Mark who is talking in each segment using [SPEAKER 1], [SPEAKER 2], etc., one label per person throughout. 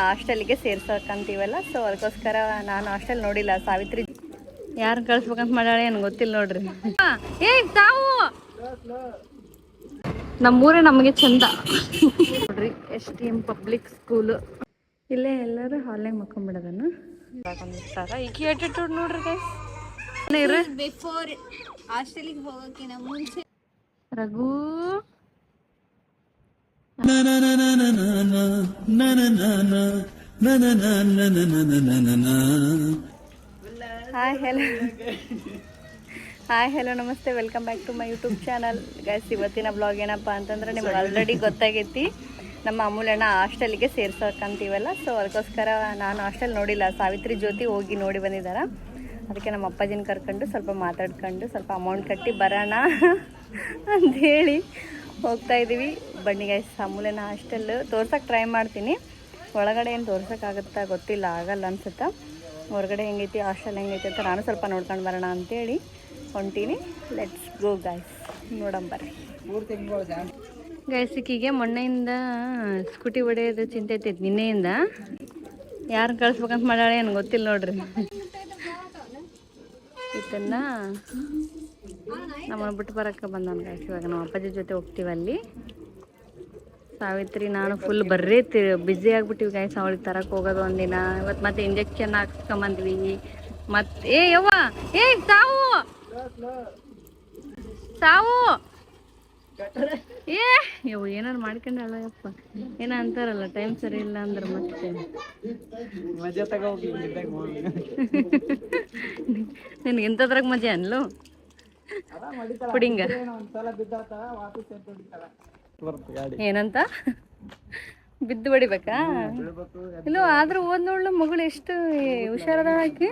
[SPEAKER 1] ಹಾಸ್ಟೆಲ್ಗೆ ಸೇರ್ಸೋಕಂತೀವಲ್ಲ, so ಅದಕ್ಕೋಸ್ಕರ ನಾನು hostel ನೋಡಿಲ್ಲ. ಸಾವಿತ್ರಿ ಯಾರು ಕಳ್ಸ್ಬೇಕಂತ ಮಾಡ್ಯಾಳೆ ಏನು ಗೊತ್ತಿಲ್ಲ ನೋಡ್ರಿ. ತಾವು ನಮ್ಮೂರೇ ನಮಗೆ ಚಂದ ನೋಡ್ರಿ. STM public school. ಇಲ್ಲೇ ಎಲ್ಲರೂ ಹಾಲ್ನಾಗ ಮಕ್ಕೊಂಬಿಡೋದನ್ನು ಈಗ ಆಟಿಟ್ಯೂಡ್ ನೋಡ್ರಿ ಗೈಸ್.
[SPEAKER 2] ಬಿಫೋರ್ ಹಾಸ್ಟೆಲಿಗೆ ಹೋಗೋಕ್ಕಿಂತ ಮುಂಚೆ
[SPEAKER 1] ರಘು ಹಾಯ್ ಹೆಲೋ ನಮಸ್ತೆ, welcome back to my YouTube channel guys. ಇವತ್ತಿನ ಬ್ಲಾಗ್ ಏನಪ್ಪ ಅಂತಂದ್ರೆ ನಿಮ್ಗೆ ಆಲ್ರೆಡಿ ಗೊತ್ತಾಗೈತಿ, ನಮ್ಮ ಅಮೂಲ್ಯಣ್ಣ ಹಾಸ್ಟೆಲ್ಗೆ ಸೇರ್ಸೋಕಂತೀವಲ್ಲ, ಸೊ ಅದಕ್ಕೋಸ್ಕರ ನಾನು ಹಾಸ್ಟೆಲ್ ನೋಡಿಲ್ಲ. ಸಾವಿತ್ರಿ ಜ್ಯೋತಿ ಹೋಗಿ ನೋಡಿ ಬಂದಿದ್ದಾರೆ. ಅದಕ್ಕೆ ನಮ್ಮ ಅಪ್ಪಾಜಿನ ಕರ್ಕೊಂಡು ಸ್ವಲ್ಪ ಮಾತಾಡ್ಕೊಂಡು ಸ್ವಲ್ಪ ಅಮೌಂಟ್ ಕಟ್ಟಿ ಬರೋಣ ಅಂಥೇಳಿ ಹೋಗ್ತಾ ಇದ್ದೀವಿ. ಬನ್ನಿ ಗೈಸ್, ಅಮೂಲ್ಯನ ಹಾಸ್ಟೆಲ್ ತೋರ್ಸೋಕೆ ಟ್ರೈ ಮಾಡ್ತೀನಿ. ಒಳಗಡೆ ಏನು ತೋರ್ಸೋಕ್ಕಾಗುತ್ತಾ ಗೊತ್ತಿಲ್ಲ, ಆಗಲ್ಲ ಅನ್ಸುತ್ತಾ. ಹೊರಗಡೆ ಹೆಂಗೈತಿ, ಹಾಸ್ಟೆಲ್ ಹೆಂಗೈತಿ ಅಂತ ನಾನು ಸ್ವಲ್ಪ ನೋಡ್ಕೊಂಡು ಬರೋಣ ಅಂತೇಳಿ ಹೊಂಟೀನಿ. ಲೆಟ್ಸ್ ಗೋ ಗೈಸ್, ನೋಡಂಬರ್ರಿ ಗೈಸ್. ಈಕಿಗೆ ಮೊನ್ನೆಯಿಂದ ಸ್ಕೂಟಿ ಹೊಡೆಯೋದು ಚಿಂತೆ ಐತೈತಿ, ನಿನ್ನೆಯಿಂದ. ಯಾರು ಕಳಿಸ್ಬೇಕಂತ ಮಾಡ್ಯಾಳೆ ಏನು ಗೊತ್ತಿಲ್ಲ ನೋಡ್ರಿ. ಇದನ್ನ ನಮ್ಮನ್ನು ಬಿಟ್ಟು ಬರೋಕ್ಕೆ ಬಂದವನು ಗೈಸ್. ಇವಾಗ ನಮ್ಮ ಅಪ್ಪಾಜಿ ಜೊತೆ ಹೋಗ್ತೀವಿ ಅಲ್ಲಿ. ಸಾವಿತ್ರಿ ನಾನು ಫುಲ್ ಬರ್ರಿ ಬ್ಯುಸಿ ಆಗಿಬಿಟ್ಟಿವಿ ಗೈಸ್. ಅವಳಿಗೆ ತರಕ್ಕೆ ಹೋಗೋದು ಒಂದಿನ. ಇವತ್ತು ಮತ್ತೆ ಇಂಜೆಕ್ಷನ್ ಹಾಕ್ಸ್ಕೊಂಬಂದ್ವಿ. ಮತ್ತೆ ಯವ್ವ ಸಾವು ಸಾವು ಯವ್ವ ಏನಾರು ಮಾಡ್ಕೊಂಡಲ್ಲ ಯಪ್ಪ. ಏನ ಅಂತಾರಲ್ಲ, ಟೈಮ್ ಸರಿ ಇಲ್ಲ ಅಂದ್ರೆ ಮತ್ತೆ ನಿನ್ಗೆ ಎಂತದ್ರಾಗ ಮಜಾ ಅನ್ಲು ಪುಡಿಂಗ ಏನಂತ ಬಿದ್ದು ಹೊಡಿಬೇಕಾ? ಇಲ್ಲ ಆದ್ರೂ ಓದ್ ನೋಡ್ಲು ಮಗಳು ಎಷ್ಟು ಹುಷಾರದ ಹಾಕಿ.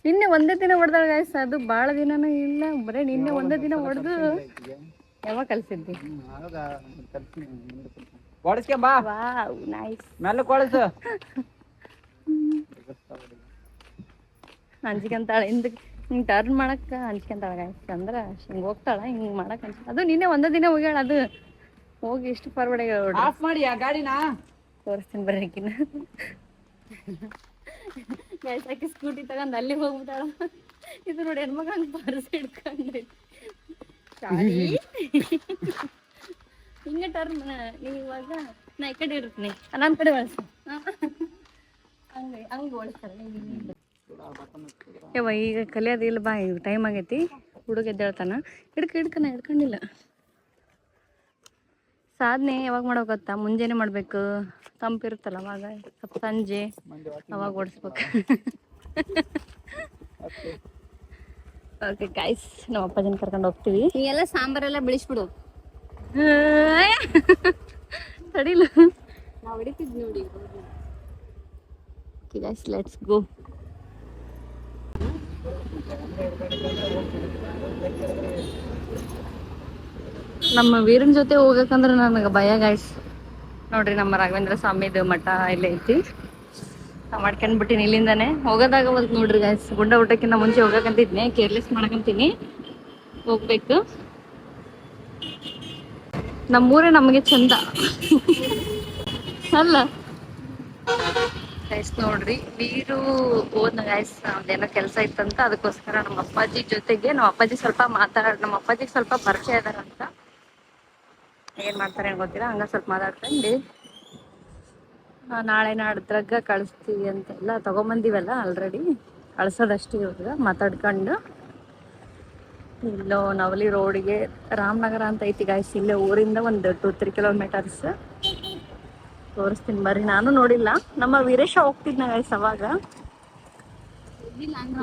[SPEAKER 1] ನಿನ್ನೆ ಒಂದೇ ದಿನ ಹೊಡೆದಾಳ ಗಾಯ್ಸ್. ಅದು ಭಾಳ ದಿನನೂ ಇಲ್ಲ, ಬರೀ ನಿನ್ನೆ ಒಂದೇ ದಿನ ಹೊಡೆದು ಯಾವಾಗ ಕಲ್ಸಿದ್ದಿ? ಅಂಜಿಕಂತಾಳ ಹಿಂದಕ್ಕೆ ಹಿಂಗೆ ಟರ್ನ್ ಮಾಡಕ್ಕ ಅಂಜಿಕಂತಾಳ ಗಾಯ್ಸ್. ಅಂದ್ರೆ ಹಿಂಗೆ ಹೋಗ್ತಾಳ ಹಿಂಗೆ ಮಾಡಕ್ ಅದು ನಿನ್ನೆ ಒಂದೇ ದಿನ ಹೋಗ್ಯಾಳ. ಅದು ಹೋಗಿ ಎಷ್ಟು ಫಾರ್ವರ್ಡ್ ಆಫ್ ಮಾಡಿ ಆ ಗಾಡಿನ ತೋರಿಸ್ತೀನಿ ಬರ್ರಿಕಿನ. ಗೈಸ್ ಆಕಿ ಸ್ಕೂಟಿ ತಗೊಂಡು ಅಲ್ಲಿ ಹೋಗ್ಬಿಟ್ಟಾಳ. ಇದು ನೋಡಿ ಹೆಣ್ಮಗ ಹಂಗೆ ಪರ್ಸ್ ಹಿಡ್ಕೊಂಡ್ರಿ ಹಿಂಗೆ ಟರ್ನ್. ನೀವು ಇವಾಗ ನಾ ಈ ಕಡೆ ಇರ್ತೀನಿ, ನನ್ನ ಕಡೆ ಬಳಸ ಹಂಗೆ ಓಡಿಸ್ತಾರೆ. ಯವ್ವ ಈಗ ಕಲಿಯೋದು ಇಲ್ಲ ಬಾ, ಈಗ ಟೈಮ್ ಆಗೈತಿ. ಹುಡುಗ ಎದ್ದೇಳ್ತಾನ. ಹಿಡ್ಕನ ಹಿಡ್ಕೊಂಡಿಲ್ಲ. ಸಾಧನೆ ಯಾವಾಗ ಮಾಡೋಕತ್ತಾ? ಮುಂಜಾನೆ ಮಾಡಬೇಕು, ತಂಪಿರುತ್ತಲ್ಲ ಅವಾಗ. ಸ್ವಲ್ಪ ಸಂಜೆ ಅವಾಗ ಓಡಿಸ್ಬೇಕು. ಓಕೆ ಗೈಸ್, ನಮ್ಮ ಅಪ್ಪಾಜಿನ ಕರ್ಕೊಂಡು ಹೋಗ್ತೀವಿ.
[SPEAKER 2] ಎಲ್ಲ ಸಾಂಬಾರೆಲ್ಲ ಬೆಳೆಸ್ಬಿಡು.
[SPEAKER 1] ತಡಿಲ್ಲ
[SPEAKER 2] ನಾವು ಹೊಡಿತಿದ್ವಿ ನೋಡಿ.
[SPEAKER 1] Okay guys, let's go. ನಮ್ಮ ವೀರನ್ ಜೊತೆ ಹೋಗಕಂದ್ರೆ ನನಗೆ ಭಯ ಗೈಸ್. ನೋಡ್ರಿ, ನಮ್ಮ ರಾಘವೇಂದ್ರ ಸ್ವಾಮಿದು ಮಠ ಇಲ್ಲೇ ಐತಿ. ಮಾಡ್ಕೊಂಡ್ಬಿಟ್ಟಿನಿ ಇಲ್ಲಿಂದಾನೆ. ಹೋಗೋದಾಗ ಒಂದು ನೋಡ್ರಿ ಗೈಸ್, ಗುಂಡ ಊಟಕ್ಕಿಂತ ಮುಂಚೆ ಹೋಗಕಂತಿದ್ನಿ, ಕೇರ್ಲೆಸ್ ಮಾಡಕಂತೀನಿ. ಹೋಗ್ಬೇಕು. ನಮ್ಮೂರೇ ನಮಗೆ ಚಂದ ಅಲ್ಲ ಗೈಸ್. ನೋಡ್ರಿ, ವೀರು ಹೋದ್ನ ಗೈಸ್, ಅದೇನೋ ಕೆಲಸ ಇತ್ತಂತ. ಅದಕ್ಕೋಸ್ಕರ ನಮ್ಮ ಅಪ್ಪಾಜಿ ಜೊತೆಗೆ, ನಮ್ಮ ಅಪ್ಪಾಜಿ ಸ್ವಲ್ಪ ನಮ್ಮ ಅಪ್ಪಾಜಿಗೆ ಸ್ವಲ್ಪ ಪರಿಚಯ ಇದಾರಂತ. ಏನ್ ಮಾಡ್ತಾರೆ ಏನು ಗೊತ್ತಿಲ್ಲ, ಹಂಗ ಸ್ವಲ್ಪ ಮಾತಾಡ್ಕೊಂಡು ನಾಳೆ ನಾಡ್ದ್ರಾಗ ಕಳಿಸ್ತೀವಿ ಅಂತೆಲ್ಲ ತಗೊಂಬಂದಿವಲ್ಲ ಆಲ್ರೆಡಿ. ಕಳ್ಸೋದಷ್ಟೇ ಇವಾಗ ಮಾತಾಡ್ಕೊಂಡು. ಇಲ್ಲೋ ನವಲಿ ರೋಡಿಗೆ ರಾಮನಗರ ಅಂತ ಐತಿ ಗಾಯ್ಸ್. ಇಲ್ಲೇ ಊರಿಂದ ಒಂದು 2-3 ಕಿಲೋಮೀಟರ್ಸ್. ತೋರಿಸ್ತೀನಿ ಬರ್ರಿ. ನಾನು ನೋಡಿಲ್ಲ. ನಮ್ಮ ವೀರೇಶ ಹೋಗ್ತಿದ್ನ ಗಾಯ್ಸ್ ಅವಾಗ.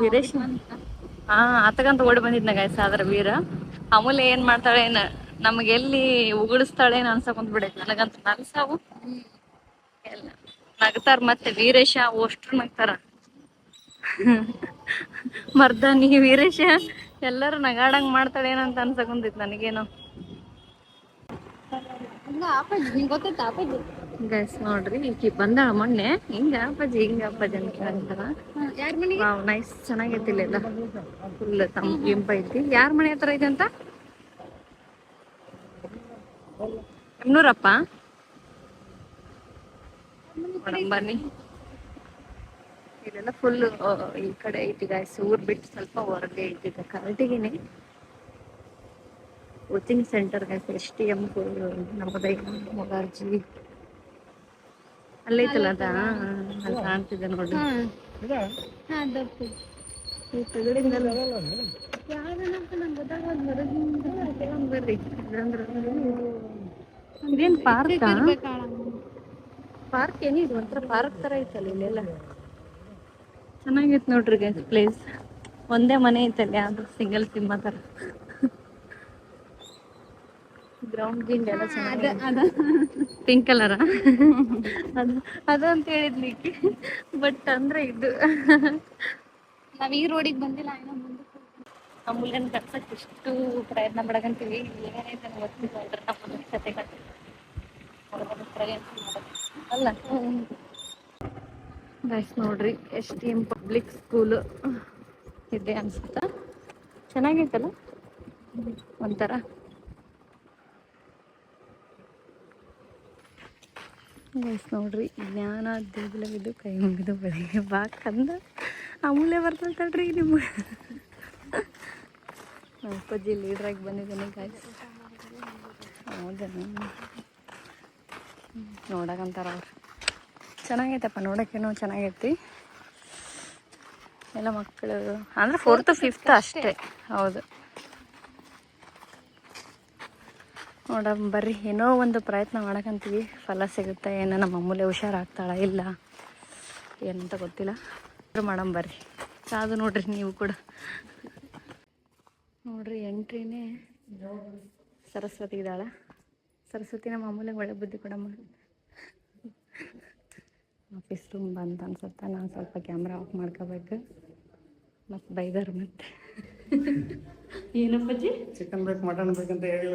[SPEAKER 1] ವೀರೇಶ್ ಆತಗಂತ ಓಡಿ ಬಂದಿದ್ನ ಗಾಯ್ಸ್. ಆದ್ರೆ ವೀರ ಅಮೂಲ್ಯ ಏನ್ ಮಾಡ್ತಾಳೇನ, ನಮ್ಗೆ ಎಲ್ಲಿ ಉಗುಳಿಸ್ತಾಳೇನ ಅನ್ಸಕೊಂಡ್ ಬಿಡೈತಿ ನನಗಂತ. ನಗಸಾವು ಎಲ್ಲ ನಗ್ತಾರ. ಮತ್ತೆ ವೀರೇಶ ಅಷ್ಟ್ರು ನಗ್ತಾರ. ಮರ್ದಾನಿ ವೀರೇಶ ಎಲ್ಲರೂ ನಗಾಡಂಗ್ ಮಾಡ್ತಾಳೇನಂತ ಅನ್ಸಕೊಂತಿತ್ತು ನನಗೇನೋ.
[SPEAKER 2] ಗೊತ್ತೈತಾ ಅಪ್ಪಾಜಿ?
[SPEAKER 1] ಗೈಸ್ ನೋಡ್ರಿ, ಈಕಿ ಬಂದಾಳ ಮೊನ್ನೆ. ಹಿಂಗ ಅಪ್ಪಾಜಿ ಹಿಂಗ ಅಪ್ಪಾಜಿ ಅಂತ ಕೇಳ್ತಾರ. ನೈಸ್, ಚೆನ್ನಾಗೈತಿ ಇಲ್ಲ ಫುಲ್ ತಂಪ ಐತಿ. ಯಾರ ಮನೆ ಹತ್ರ ಐತೆ ಅಂತ? ಎಮ್ನೂರಪ್ಪ ನೋಡೋಣ ಬನ್ನಿ. ಇದೆಲ್ಲ ಫುಲ್ ಈ ಕಡೆ ಐತಿ ಗಾಯ್ಸ್, ಊರ್ ಬಿಟ್ಟು ಸ್ವಲ್ಪ ಹೊರಗೆ ಐತಿದೆ ಕರೆಕ್ಟಿಗೇನೆ. Coaching centre guys, STM Navodaya Morarji ಅಲ್ಲೈತಲ್ಲ ಅದ ಅಲ್ಲಿ ಕಾಣ್ತಿದೆ ನೋಡಿ. ಈ ತಗಡಿಂದಲ್ಲ ಯಾವ್ದನಂತ ನಂಗೆ ಗೊತ್ತಾಗೋದು ಹೊರಗಿಂದ ಬರ್ರಿ. ಇದೇನ್ ಪಾರ್ಕ್? ಪಾರ್ಕ್ ಏನಿದು ಒಂಥರ ಪಾರ್ಕ್ ತರ ಐತಲ್ಲ ಇಲ್ಲೆಲ್ಲ. ಚೆನ್ನಾಗಿತ್ತು ನೋಡ್ರಿ ಗೈಸ್ ಪ್ಲೇಸ್. ಒಂದೇ ಮನೆ ಐತಲ್ಲ, ಯಾವ್ದು ಸಿಂಗಲ್ ಸಿಂಹ ತರ. ಗ್ರೌಂಡ್ ಗಿಂಡ್ ಎಲ್ಲ ಚೆನ್ನಾಗಿದೆ. ಪಿಂಕ್ ಕಲರ ಅದು ಅದು ಅಂತ ಹೇಳಿದ್ಲಿ, ಬಟ್ ಅಂದ್ರೆ ಇದು
[SPEAKER 2] ನಾವ್ ಈ ರೋಡಿಗೆ ಬಂದಿಲ್ಲ, ಏನೋ ಮುಂದೆ
[SPEAKER 1] ಅಮೂಲ್ಯನ ಕಟ್ಸಕ್ ಇಷ್ಟು ಪ್ರಯತ್ನ ಪಡಕಂತೀವಿ. ಏನೇನೈತೆ ಗೊತ್ತಿಲ್ಲ ಅದ್ರ ನಮ್ಮ ಕತೆ ಅಲ್ಲ. ಗೈಸ್ ನೋಡ್ರಿ, STM ಪಬ್ಲಿಕ್ ಸ್ಕೂಲ್ ಇದೆ ಅನ್ಸುತ್ತಾ. ಚೆನ್ನಾಗೈತಲ್ಲ ಒಂಥರ. ಗೈಸ್ ನೋಡ್ರಿ, ಜ್ಞಾನ ದೇಗುಲವಿದು ಕೈ ಮುಗಿದು ಬೆಳಿಗ್ಗೆ ಬಾ ಕಂದ ಅಮೂಲ್ಯ ಬರ್ತಲ್ರಿ ನಿಮ್ಮ ಅಪ್ಪಾಜಿ ಲೀಡ್ರಾಗಿ ಬಂದಿದ್ದೀನಿ ಗೈಸ್. ಹೌದೇನು ನೋಡಕಂತಾರ ಅವ್ರು. ಚೆನ್ನಾಗೈತಪ್ಪ ನೋಡೋಕ್ಕೇನೋ ಚೆನ್ನಾಗೈತಿ. ಎಲ್ಲ ಮಕ್ಕಳು ಅಂದರೆ 4th 5th ಅಷ್ಟೇ. ಹೌದು, ನೋಡ ಬರ್ರಿ, ಏನೋ ಒಂದು ಪ್ರಯತ್ನ ಮಾಡಕಂತೀವಿ, ಫಲ ಸಿಗುತ್ತೆ ಏನೋ. ನಮ್ಮ ಅಮೂಲ್ಯ ಹುಷಾರಾಗ್ತಾಳ ಇಲ್ಲ ಏನಂತ ಗೊತ್ತಿಲ್ಲ, ಮಾಡಮ್ ಬರ್ರಿ. ಕಾದು ನೋಡ್ರಿ ನೀವು ಕೂಡ. ನೋಡ್ರಿ ಎಂಟ್ರಿನೇ ಸರಸ್ವತಿ ಇದ್ದಾಳ. ಸರಸ್ವತಿ ನಮ್ಮ ಅಮೂಲ್ಯ ಒಳ್ಳೆ ಬುದ್ಧಿ ಕೊಡಮ್ಮ. ಆಫೀಸ್ ರೂಮ್ ಬಂತ ಅನ್ಸುತ್ತೆ. ನಾನು ಸ್ವಲ್ಪ ಕ್ಯಾಮ್ರಾ ಆಫ್ ಮಾಡ್ಕೋಬೇಕು, ಮತ್ತು ಬೈದಾರ ಮತ್ತೆ. ಏನಪ್ಪಜ್ಜಿ?
[SPEAKER 3] ಚಿಕನ್ ಬೇಕು ಮಟನ್ ಬೇಕಂತ ಹೇಳಿ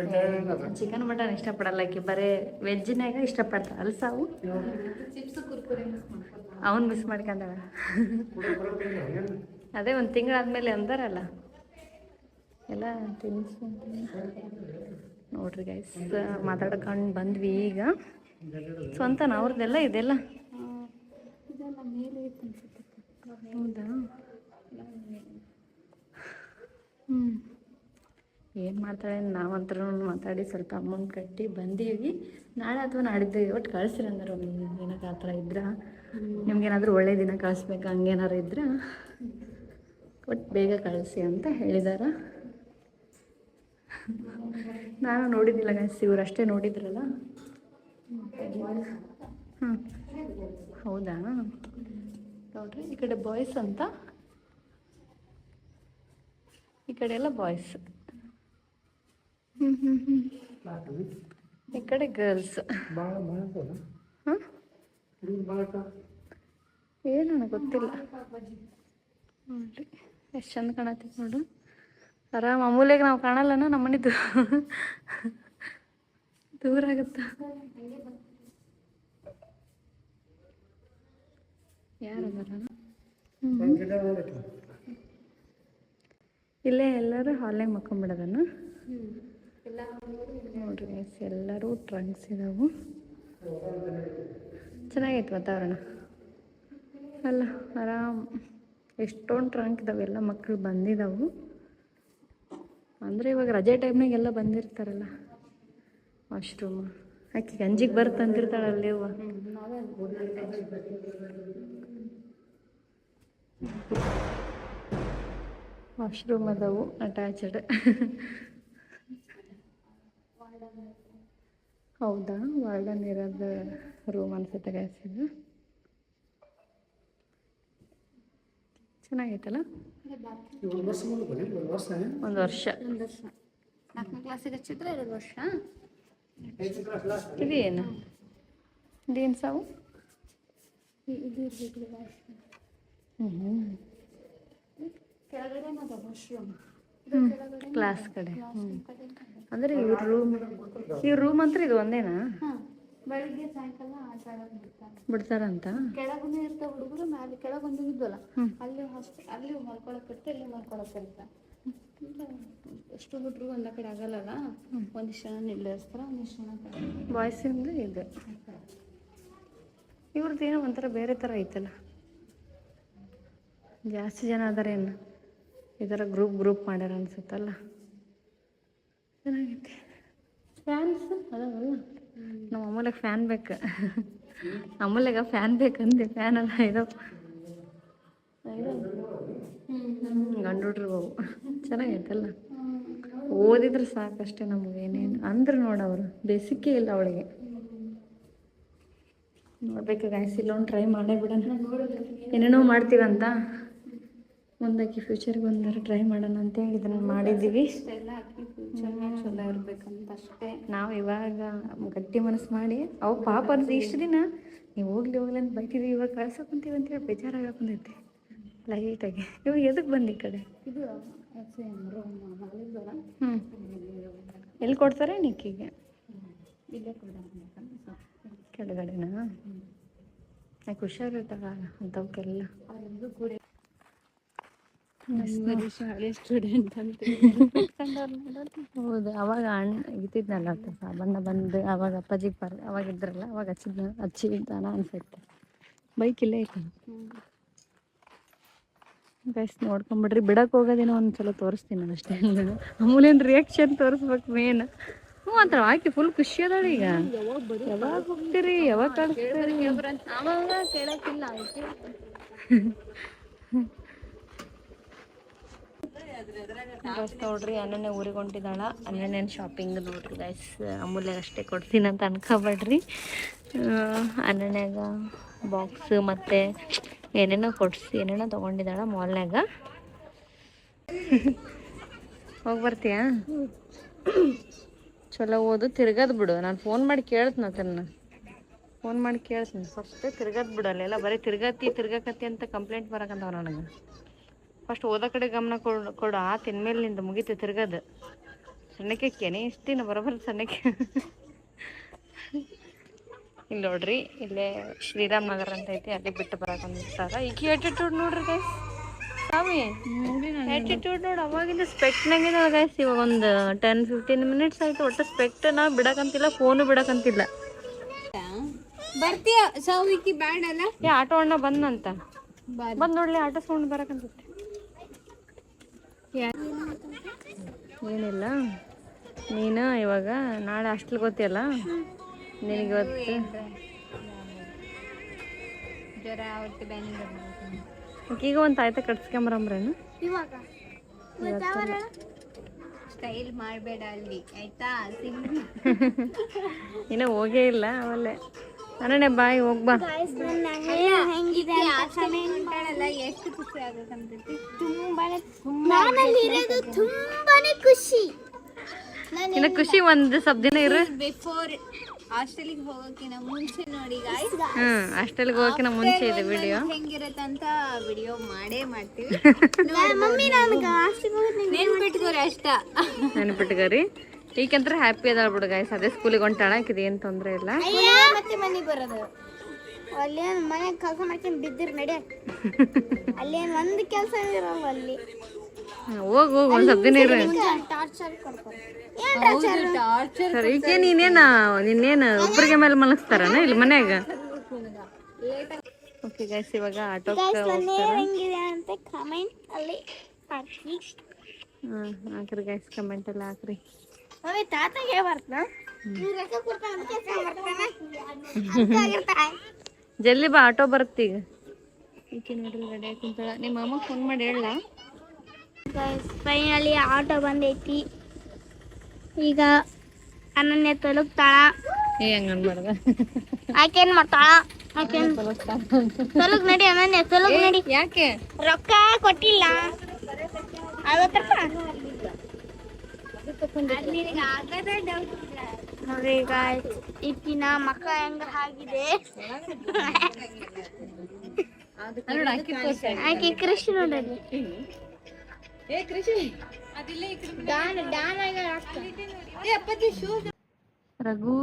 [SPEAKER 1] ಚಿಕನ್ ಮಟನ್ ಇಷ್ಟಪಡಲ್ಲ ಆಕಿ, ಬರೀ ವೆಜ್ಜಿನಾಗ ಇಷ್ಟಪಡ್ತಾಳೆ. ಅಲ್ಸಾವು
[SPEAKER 2] ಚಿಪ್ಸ್ ಕುರ್ಕುರೆ
[SPEAKER 1] ಅವನು ಮಿಸ್ ಮಾಡ್ಕೊಂಡಾಳ. ಅದೇ ಒಂದು ತಿಂಗಳಾದ್ಮೇಲೆ ಅಂದಾರಲ್ಲ ಎಲ್ಲ ತಿನ್ಸು ನೋಡ್ರಿ ಗೈಸ್. ಮಾತಾಡ್ಕೊಂಡು ಬಂದ್ವಿ ಈಗ. ಸ್ವಂತನ ಅವ್ರದ್ದೆಲ್ಲ ಇದೆಲ್ಲ?
[SPEAKER 2] ಇದೆಲ್ಲ ಮೇಲೆ ಇತ್ತು ಅನ್ಸುತ್ತೆ.
[SPEAKER 1] ಹೌದಾ? ಏನು ಮಾಡ್ತಾಳೆ, ನಾವಂತರೂ ಮಾತಾಡಿ ಸ್ವಲ್ಪ ಅಮೌಂಟ್ ಕಟ್ಟಿ ಬಂದೀವಿ. ನಾಳೆ ಅಥವಾ ನಾಡಿದ್ದು ಒಟ್ಟು ಕಳಿಸ್ರಿ ಅಂದ್ರೆ ಏನಕ್ಕೆ ಆ ಥರ ಇದ್ರೆ, ನಿಮ್ಗೇನಾದರೂ ಒಳ್ಳೆ ದಿನ ಕಳಿಸ್ಬೇಕು ಹಂಗೇನಾರು ಇದ್ರೆ ಒಟ್ಟು ಬೇಗ ಕಳಿಸಿ ಅಂತ ಹೇಳಿದಾರ. ನಾನು ನೋಡಿದ್ದಿಲ್ಲ ಗೈಸ್, ಇವ್ರು ಅಷ್ಟೇ ನೋಡಿದ್ರಲ್ಲ. ಹ್ಞೂ ಹೌದಾ? ನೋಡ್ರಿ ಈ ಕಡೆ ಬಾಯ್ಸ್ ಅಂತ, ಈ ಕಡೆ ಎಲ್ಲ ಬಾಯ್ಸ್. ಈ ಕಡೆ ಗರ್ಲ್ಸ್. ಹಾಂ ಏನು ನನಗೆ ಗೊತ್ತಿಲ್ಲ. ನೋಡ್ರಿ ಎಷ್ಟು ಚಂದ ಕಾಣತ್ತೈತೆ ನೋಡು. ಆರಾಮ್ ಅಮೂಲ್ಯಗೆ ನಾವು ಕಾಣಲ್ಲನ, ನಮ್ಮ ಮನಿದು ದೂರ ಆಗುತ್ತಾ? ಯಾರು ಇಲ್ಲೇ ಎಲ್ಲರೂ ಹಾಲ್ನಾಗ ಮಕ್ಕೊಂಬಿಡೋದನ್ನು. ನೋಡ್ರಿ ಎಲ್ಲರೂ ಟ್ರಂಕ್ಸ್ ಇದಾವು. ಚೆನ್ನಾಗೈತೆ ವಾತಾವರಣ ಅಲ್ಲ, ಆರಾಮ್. ಎಷ್ಟೊಂದು ಟ್ರಂಕ್ ಇದಾವೆ, ಎಲ್ಲ ಮಕ್ಕಳು ಬಂದಿದ್ದಾವು. ಅಂದರೆ ಇವಾಗ ರಜೆ ಟೈಮ್ನಾಗೆಲ್ಲ ಬಂದಿರ್ತಾರಲ್ಲ. ವಾಶ್ರೂಮ್ ಆಕೆ ಗಂಜಿಗೆ ಬರ್ತ ಅಂತಿರ್ತಾಳಲ್ಲಿ ಅವ್ವ. ವಾಶ್ರೂಮ್ ಅದಾವು ಅಟ್ಯಾಚ್ಡ್. ಹೌದಾ? ವಾರ್ಡನ್ ಇರೋದು ರೂಮ್ ಅನ್ಸುತ್ತೆ ಗ್ಯಾಸ್ ಇದು. ಚೆನ್ನಾಗೈತಲ್ಲ? ಒಂದು ವರ್ಷ.
[SPEAKER 2] 4ನೇ ಕ್ಲಾಸಿಗೆ ಹಚ್ಚಿದ್ರೆ 2 ವರ್ಷ.
[SPEAKER 1] ಇದೇನು ಇದೇನು ಸಾವು?
[SPEAKER 2] ಇದು ಇರಬೇಕು ಕೆಳಗಡೆ ವಾಶ್ರೂಮ್,
[SPEAKER 1] ಕ್ಲಾಸ್ ಕಡೆ. ಅಂದರೆ ಈ ರೂಮ್ ಅಂತ ಇದು ಒಂದೇನಾ?
[SPEAKER 2] ಬೆಳಿಗ್ಗೆ ಸಾಯಂಕಾಲ ಆಟ ಆಡೋಕೆ
[SPEAKER 1] ಬಿಡ್ತಾರಂತ.
[SPEAKER 2] ಕೆಳಗೂ ಇರ್ತಾವ ಹುಡುಗರು, ಮೇಲೆ ಕೆಳಗೊಂದು ಇದ್ವಲ್ಲ ಅಲ್ಲಿ ಮಲ್ಕೊಳಕ್ ಇರ್ತಾರೆ, ಇಲ್ಲಿ ಮಲ್ಕೊಳಕ್ ಇರ್ತಾರೆ. ಎಷ್ಟು ಹುಡುಗರು ಒಂದ ಕಡೆ ಆಗಲ್ಲಲ್ಲ, ಒಂದಿಷ್ಟು ಜನ ನಿಲ್ಲಿಸ್ತಾರೆ, ಒಂದಿಷ್ಟು ಜನ
[SPEAKER 1] ಬಾಯ್ಸಿಂದ ಇದು. ಇವ್ರದ್ದು ಏನೋ ಒಂಥರ ಬೇರೆ ಥರ ಐತಲ್ಲ, ಜಾಸ್ತಿ ಜನ ಅದಾರೇನು ಈ ಥರ ಗ್ರೂಪ್ ಮಾಡ್ಯಾರ ಅನ್ಸುತ್ತಲ್ಲ. ಚೆನ್ನಾಗೈತೆ. ಫ್ಯಾನ್ಸ್ ಅದಾವಲ್ಲ, ನಮ್ಮ ಅಮ್ಮೂಲಿಗೆ ಫ್ಯಾನ್ ಬೇಕು. ಅಮ್ಮೂಲಿಗೆ ಫ್ಯಾನ್ ಬೇಕಂದೆ, ಫ್ಯಾನ್ ಅಲ್ಲ ಇದು ಗಂಡು ಹುಡ್ರು ಅವು. ಚೆನ್ನಾಗೈತಲ್ಲ, ಓದಿದ್ರೆ ಸಾಕಷ್ಟೇ ನಮಗೇನೇನು ಅಂದ್ರೆ ನೋಡವರು ಬೇಸಿಕ್ಕೇ ಇಲ್ಲ ಅವಳಿಗೆ. ನೋಡ್ಬೇಕು ಗಾಯ್ಸ್, ಇಲ್ಲೊಂದು ಟ್ರೈ ಮಾಡೇ ಬಿಡೋಣ. ಏನೇನೋ ಮಾಡ್ತೀವಂತ ಮುಂದಕ್ಕೆ ಫ್ಯೂಚರ್ಗೆ ಒಂದಾರು ಟ್ರೈ ಮಾಡೋಣ ಅಂತೇಳಿ ಇದನ್ನು ಮಾಡಿದ್ದೀವಿ.
[SPEAKER 2] ಇಷ್ಟೆಲ್ಲ ಹಾಕಿ ಫ್ಯೂಚರ್ನಾಗ ಚಲೋ ಇರ್ಬೇಕಂತ ಅಷ್ಟೇ.
[SPEAKER 1] ನಾವು ಇವಾಗ ಗಟ್ಟಿ ಮನಸ್ಸು ಮಾಡಿ ಅವು ಪಾಪ ಅಂತ ಇಷ್ಟು ದಿನ ನೀವು ಹೋಗ್ಲಿ ಅಂತ ಬೈತಿದ್ವಿ, ಇವಾಗ ಕಳ್ಸೋಕಂತೀವಿ ಅಂತೇಳಿ ಬೇಜಾರಾಗಕ್ಕೆ ಬಂದೈತಿ ಲೈಟಾಗಿ. ಇವಾಗ ಎದಕ್ಕೆ ಬಂದು ಈ ಕಡೆ?
[SPEAKER 2] ಇದು ರೂಮ್
[SPEAKER 1] ಎಲ್ಲಿ ಕೊಡ್ತಾರೆ ನಿಕ್ಕಿಗೆ?
[SPEAKER 2] ಇಲ್ಲೇ ಕೊಡ
[SPEAKER 1] ಕೆಳಗಡೆನಾ? ಯಾಕೆ ಹುಷಾರಿರ್ತಾಗ ಅಂಥವಕ್ಕೆಲ್ಲ.
[SPEAKER 2] ಅವರೆಲ್ಲರೂ ಕೂಡ ಶಾಲೆ ಸ್ಟೂಡೆಂಟ್ ಅಂತ
[SPEAKER 1] ಹೌದು. ಅವಾಗ ಇದ್ದಿದ್ನಲ್ಲ ಬಂದು ಅವಾಗ ಅಪ್ಪಾಜಿಗೆ ಅವಾಗ ಇದ್ರಲ್ಲ, ಅವಾಗ ಹಚ್ಚಿದ್ದಾನ ಅನ್ಸುತ್ತೆ. ಬೈಕ್ ಇಲ್ಲೇ ಐತೆ ಗೈಸ್, ನೋಡ್ಕೊಂಬಿಡ್ರಿ. ಬಿಡಕ್ಕೆ ಹೋಗೋದೇನೋ ಒಂದ್ಸಲ ತೋರಿಸ್ತೀನಿ ನಾನು ಅಷ್ಟೇ. ಅಮೂಲ್ಯನ ರಿಯಾಕ್ಷನ್ ತೋರಿಸ್ಬೇಕು ಮೇನ್. ಹ್ಞೂ ಅಂತ ಆಕೆ ಫುಲ್ ಖುಷಿ ಅದಾಳ ಈಗ. ಯಾವಾಗ ಹೋಗ್ತೀರಿ, ಯಾವಾಗ ಕಳಿಸ್ತೀರಿ?
[SPEAKER 2] ಅವಾಗ ಕೇಳಕ್ಕಿಲ್ಲ ಆಯ್ತು.
[SPEAKER 1] ಗೈಸ್ ನೋಡ್ರಿ, ಅಣ್ಣನೇ ಊರಿಗೆ ಹೊಂಟಿದ್ದಾಳ. ಅಣ್ಣನೇನು ಶಾಪಿಂಗ್ ನೋಡ್ರಿ ಗೈಸ್. ಅಮೂಲ್ಯಾಗ ಅಷ್ಟೇ ಕೊಡ್ತೀನಿ ಅಂತ ಅನ್ಕೋಬೇಡ್ರಿ. ಅಣ್ಣನ್ಯಾಗ ಬಾಕ್ಸ್ ಮತ್ತು ಏನೇನೋ ತೊಗೊಂಡಿದ್ದಾಳ ಮಾಲ್ನಾಗ. ಹೋಗಿ ಬರ್ತೀಯಾ? ಚಲೋ ಓದು, ತಿರ್ಗದ್ ಬಿಡು. ನಾನು ಫೋನ್ ಮಾಡಿ ಕೇಳ್ತೀನಿ ಫಸ್ಟ್ ತಿರ್ಗದ್ ಬಿಡು. ಅಲ್ಲೆಲ್ಲ ಬರೀ ತಿರ್ಗಕತ್ತಿ ಅಂತ ಕಂಪ್ಲೇಂಟ್ ಬರಕಂತಾವ ನನಗೆ. ಫಸ್ಟ್ ಓದೋ ಕಡೆ ಗಮನ ಕೊಡು. ತಿನ್ಮೇಲೆ ನಿಂದು ಮುಗೀತು ತಿರ್ಗದು. ಸಣ್ಣಕ್ಕೆ ಕೆನೆ ಇಷ್ಟಿನ ಬರೋಬರ್ ಸಣ್ಣಕ್ಕೆ. ಇಲ್ಲಿ ನೋಡ್ರಿ, ಇಲ್ಲೇ ಶ್ರೀರಾಮ್ ನಗರ ಅಂತ ಐತಿ, ಅಲ್ಲಿ ಬಿಟ್ಟು ಬರಕಂತಾರ. ಈಗ ಆಟಿಟ್ಯೂಡ್ ನೋಡ್ರಿ ಗೈಸ್. ಸ್ವಾಮಿ ಆಟಿಟ್ಯೂಡ್ ನೋಡಿ, ಅವಾಗಿಂದ ಸ್ಪೆಕ್ಟ್ನಾಗಿದ್ದಾಳ ಗೈಸ್. ಇವಾಗ ಒಂದು 10-15 ಮಿನಿಟ್ಸ್ ಆಯ್ತು. ಒಟ್ಟು ಸ್ಪೆಕ್ಟ್ ನಾವು ಬಿಡಕಂತಿಲ್ಲ, ಫೋನು ಬಿಡಕಂತಿಲ್ಲ.
[SPEAKER 2] ಬರ್ತೀಯ ಸೌವಿಕಿ ಬ್ಯಾಡ ಅಲ್ಲ?
[SPEAKER 1] ಆಟೋ ಅಣ್ಣ ಬಂದಂತ ಬಂದ್ ನೋಡ್ಲಿ, ಆಟೋ ಸೌಂಡ್ ಬರಕಂತೈತಿ. ಏನಿಲ್ಲ, ನೀನು ಇವಾಗ ನಾಳೆ ಹಾಸ್ಟೆಲ್ಗೆ ಗೊತ್ತಿಯಲ್ಲ, ನಿನಗೆ ಇವತ್ತು
[SPEAKER 2] ಜ್ವರ ಹೊಟ್ಟೆ
[SPEAKER 1] ಈಗ ಒಂದು ತಾಯ್ತ ಕಟ್ಸ್ಕೊಂಬರಂಬ್ರೇನು?
[SPEAKER 2] ಇವಾಗ ಸ್ಟೈಲ್ ಮಾಡಬೇಡ ಅಲ್ಲಿ ಆಯ್ತಾ?
[SPEAKER 1] ಇನ್ನೂ ಹೋಗೇ ಇಲ್ಲ ಅವಲ್ಲೇ. ಅಣ್ಣನೇ ಬಾಯ್ ಹೋಗ್ಬಾ.
[SPEAKER 2] ಎಷ್ಟು ಖುಷಿ ಆಗಬೇಕಂತೈತಿ.
[SPEAKER 4] ತುಂಬಾನೇ ಖುಷಿ.
[SPEAKER 1] ಇನ್ನು ಖುಷಿ ಒಂದು ಸ್ವಲ್ಪ ದಿನ ಇರು.
[SPEAKER 2] ಬಿಫೋರ್ ಹಾಸ್ಟೆಲಿಗೆ ಹೋಗೋಕಿನ ಮುಂಚೆ ನೋಡಿ ಗಾಯ್ಸ್.
[SPEAKER 1] ಹಾಸ್ಟೆಲ್ಗೆ ಹೋಗೋಕಿನ ಮುಂಚೆ ಇದೆ ವಿಡಿಯೋ.
[SPEAKER 2] ಹೆಂಗಿರತ್ತಂತ ವಿಡಿಯೋ ಮಾಡೇ ಮಾಡ್ತೀವಿ. ನೆನ್ಪಿಟ್ಕೋರಿ ಅಷ್ಟ.
[SPEAKER 1] ನೆನ್ಪಿಟ್ಕೋರಿ. ಈಗಂತ್ರ ಹ್ಯಾಪಿ ಅದಾಳ ಬಿಡು ಗಾಯ್ಸ್. ಅದೇ ಸ್ಕೂಲಿಗೆ ಹೊಂಟಾಳ, ಇದು ಏನು ತೊಂದರೆ ಇಲ್ಲ.
[SPEAKER 4] ಮತ್ತೆ ಮನೆಗೆ ಬರೋದು, ಅಲ್ಲೇನು ಮನೆಗೆ ಕೆಲಸ ಮಾಡ್ಕೊಂಡು ಬಿದ್ದಿರ್ ನಡೆ. ಅಲ್ಲೇನು ಒಂದು ಕೆಲಸ ಇರಲ್ಲ ಅಲ್ಲಿ.
[SPEAKER 1] ಹೋಗು ಒಂದು ಸ್ವಲ್ಪ ದಿನ ಇರು.
[SPEAKER 4] ಟಾರ್ಚರ್ ಕೊಡ್ತಾರೆ.
[SPEAKER 1] ಸರಿ, ಈಗ ನಿನ್ನೇನು ಒಬ್ಬರಿಗೆ ಮೇಲೆ ಮಲಗಿಸ್ತಾರನ ಇಲ್ಲಿ ಮನ್ಯಾಗ? ಓಕೆ ಗೈಸ್, ಇವಾಗ ಆಟೋಕ್ಕೆ
[SPEAKER 4] ಹೆಂಗಿದೆ ಅಂತ ಕಮೆಂಟ್ ಅಲ್ಲಿ ಹಾಕಿ.
[SPEAKER 1] ಹಾಕ್ರಿ ಗೈಸ್, ಕಮೆಂಟ್ ಎಲ್ಲ ಹಾಕ್ರಿ.
[SPEAKER 4] ತಾತಗೆ ಬರ್ತಾ
[SPEAKER 1] ಜಲ್ದಿ ಬಾ, ಆಟೋ ಬರುತ್ತೆ ಈಗ. ಈಕೆ ನೋಡ್ರಿ ರೆಡಿ ಆಗಿ ಕುಂತಾಳ. ನಿಮ್ಮ ಅಮ್ಮ ಫೋನ್ ಮಾಡಿ ಹೇಳ.
[SPEAKER 4] ಫೈನಲಿ ಆಟೋ ಬಂದೈತಿ. ಈಗ ಅನನ್ಯ ತಲುಪ್ತಾಳ.
[SPEAKER 1] ಹಂಗ ಅನ್ಬಾರ್ದ.
[SPEAKER 4] ಆಕೇನ್ ಮಾಡ್ತಾಳ? ತಲುಪ್ ನಡಿ ಅನನ್ಯ, ತಲುಪ್ ನಡಿ.
[SPEAKER 1] ಯಾಕೆ
[SPEAKER 4] ರೊಕ್ಕ ಕೊಟ್ಟಿಲ್ಲ? 50 ರೂಪಾಯಿ ನೋಡ್ರಿ ಈಗ ಇಕ್ಕಿನ ಮಕ್ಕ ಹೆಂಗ ಆಗಿದೆ. ಆಕೆ ಕೃಷಿ ನೋಡ್ರಿ.
[SPEAKER 1] ರಘು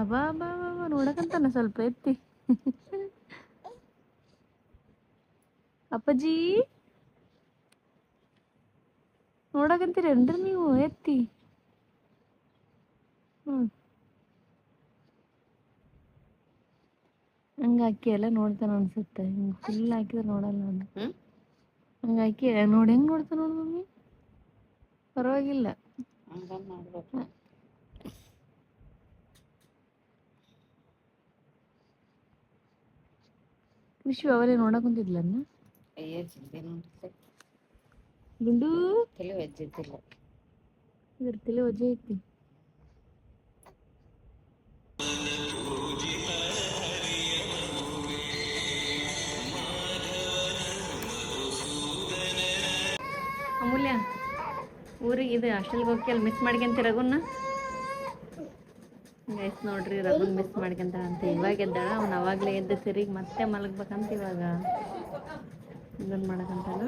[SPEAKER 1] ಅಬಾ ಬಾ ನೋಡಕಂತಾನ ಸ್ವಲ್ಪ ಎತ್ತಿ. ಅಪ್ಪಾಜಿ ನೋಡಕಂತೀರೇನ್ರಿ ನೀವು? ಎತ್ತಿ. ಹಂಗೆ ಅಕ್ಕಿ ಎಲ್ಲ ನೋಡ್ತಾನೆ ಅನ್ಸುತ್ತೆ. ಹಿಂಗೆ ಫುಲ್ ಹಾಕಿದ್ರೆ ನೋಡಲ್ಲ ನಾನು. ಹಂಗೆ ಅಕ್ಕಿ ನೋಡಿ ಹೆಂಗೆ ನೋಡ್ತಾನೆ ನೋಡಿ ಮಮ್ಮಿ. ಪರವಾಗಿಲ್ಲ. ವಿಶ್ವ ಅವರೇ ನೋಡಕ್ ಕುಂತಿದ್ಲನ್ನ ಗುಂಡು ಇದ್ರ ತಲೆ ವಜ್ಜೆ ಐತಿ. ಅಮೂಲ್ಯ ಊರಿಗೆ ಇದು ಹಾಸ್ಟೆಲ್ಗೆ ಹೋಗಿ ಅಲ್ಲಿ ಮಿಸ್ ಮಾಡ್ಕೊಂತ ರಘುನ ಗೈಸ್ ನೋಡ್ರಿ, ರಘುನ್ ಮಿಸ್ ಮಾಡ್ಕೊಂತ ಅಂತ ಇವಾಗ ಎದ್ದಾಳ. ಅವ್ನು ಅವಾಗಲೇ ಎದ್ದು ತಿರುಗಿ ಮತ್ತೆ ಮಲಗ್ಬೇಕಂತ ಇವಾಗ ಇದನ್ನು ಮಾಡಕಂತಾನ.